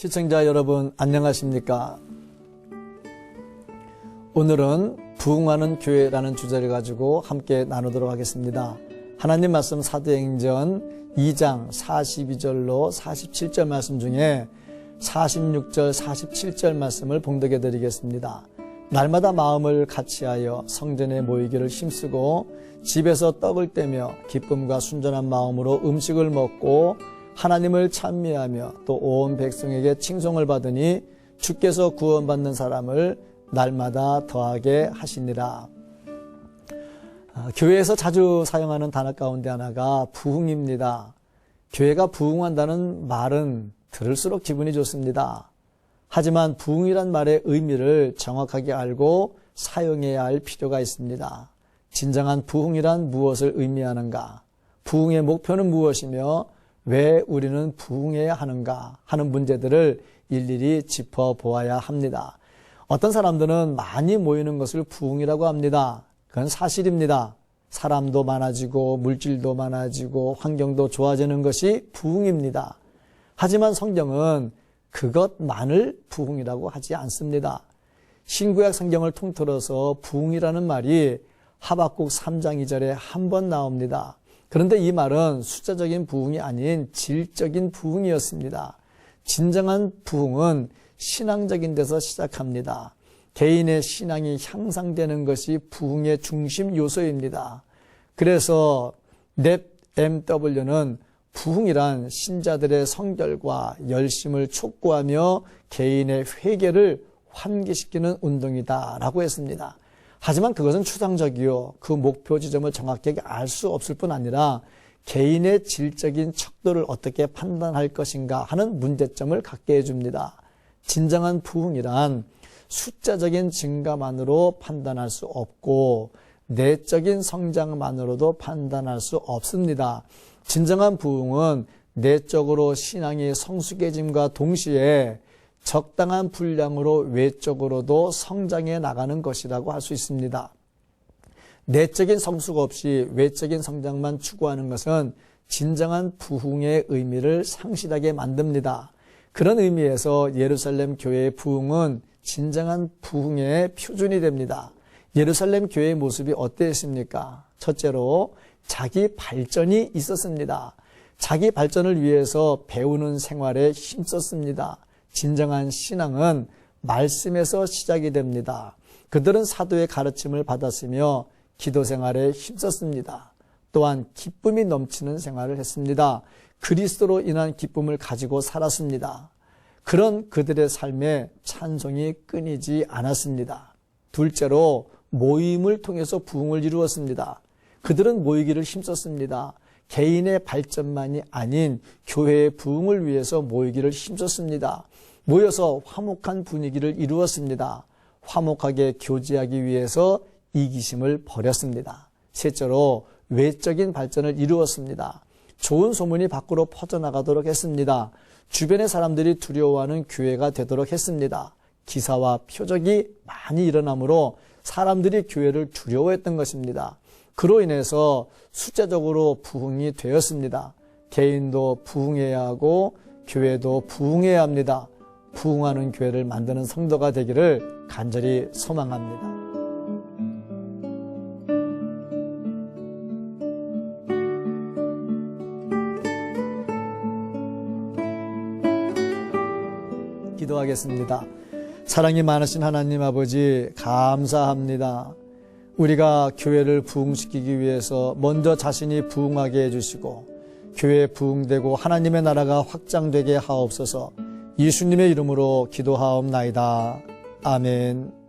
시청자 여러분 안녕하십니까? 오늘은 부흥하는 교회라는 주제를 가지고 함께 나누도록 하겠습니다. 하나님 말씀 사도행전 2장 42절로 47절 말씀 중에 46절 47절 말씀을 봉독해 드리겠습니다. 날마다 마음을 같이하여 성전에 모이기를 힘쓰고 집에서 떡을 떼며 기쁨과 순전한 마음으로 음식을 먹고 하나님을 찬미하며 또 온 백성에게 칭송을 받으니 주께서 구원받는 사람을 날마다 더하게 하시니라. 교회에서 자주 사용하는 단어 가운데 하나가 부흥입니다. 교회가 부흥한다는 말은 들을수록 기분이 좋습니다. 하지만 부흥이란 말의 의미를 정확하게 알고 사용해야 할 필요가 있습니다. 진정한 부흥이란 무엇을 의미하는가? 부흥의 목표는 무엇이며 왜 우리는 부흥해야 하는가 하는 문제들을 일일이 짚어보아야 합니다. 어떤 사람들은 많이 모이는 것을 부흥이라고 합니다. 그건 사실입니다. 사람도 많아지고 물질도 많아지고 환경도 좋아지는 것이 부흥입니다. 하지만 성경은 그것만을 부흥이라고 하지 않습니다. 신구약 성경을 통틀어서 부흥이라는 말이 하박국 3장 2절에 한 번 나옵니다. 그런데 이 말은 숫자적인 부흥이 아닌 질적인 부흥이었습니다. 진정한 부흥은 신앙적인 데서 시작합니다. 개인의 신앙이 향상되는 것이 부흥의 중심 요소입니다. 그래서 NEPMW는 부흥이란 신자들의 성결과 열심을 촉구하며 개인의 회개를 환기시키는 운동이다라고 했습니다. 하지만 그것은 추상적이요. 그 목표 지점을 정확하게 알 수 없을 뿐 아니라 개인의 질적인 척도를 어떻게 판단할 것인가 하는 문제점을 갖게 해줍니다. 진정한 부흥이란 숫자적인 증가만으로 판단할 수 없고 내적인 성장만으로도 판단할 수 없습니다. 진정한 부흥은 내적으로 신앙이 성숙해짐과 동시에 적당한 분량으로 외적으로도 성장해 나가는 것이라고 할 수 있습니다. 내적인 성숙 없이 외적인 성장만 추구하는 것은 진정한 부흥의 의미를 상실하게 만듭니다. 그런 의미에서 예루살렘 교회의 부흥은 진정한 부흥의 표준이 됩니다. 예루살렘 교회의 모습이 어땠습니까? 첫째로 자기 발전이 있었습니다. 자기 발전을 위해서 배우는 생활에 힘썼습니다. 진정한 신앙은 말씀에서 시작이 됩니다. 그들은 사도의 가르침을 받았으며 기도 생활에 힘썼습니다. 또한 기쁨이 넘치는 생활을 했습니다. 그리스도로 인한 기쁨을 가지고 살았습니다. 그런 그들의 삶에 찬송이 끊이지 않았습니다. 둘째로 모임을 통해서 부흥을 이루었습니다. 그들은 모이기를 힘썼습니다. 개인의 발전만이 아닌 교회의 부흥을 위해서 모이기를 힘썼습니다. 모여서 화목한 분위기를 이루었습니다. 화목하게 교제하기 위해서 이기심을 버렸습니다. 셋째로 외적인 발전을 이루었습니다. 좋은 소문이 밖으로 퍼져나가도록 했습니다. 주변의 사람들이 두려워하는 교회가 되도록 했습니다. 기사와 표적이 많이 일어나므로 사람들이 교회를 두려워했던 것입니다. 그로 인해서 숫자적으로 부흥이 되었습니다. 개인도 부흥해야 하고 교회도 부흥해야 합니다. 부흥하는 교회를 만드는 성도가 되기를 간절히 소망합니다. 기도하겠습니다. 사랑이 많으신 하나님 아버지 감사합니다. 우리가 교회를 부흥시키기 위해서 먼저 자신이 부흥하게 해주시고 교회 부흥되고 하나님의 나라가 확장되게 하옵소서. 예수님의 이름으로 기도하옵나이다. 아멘.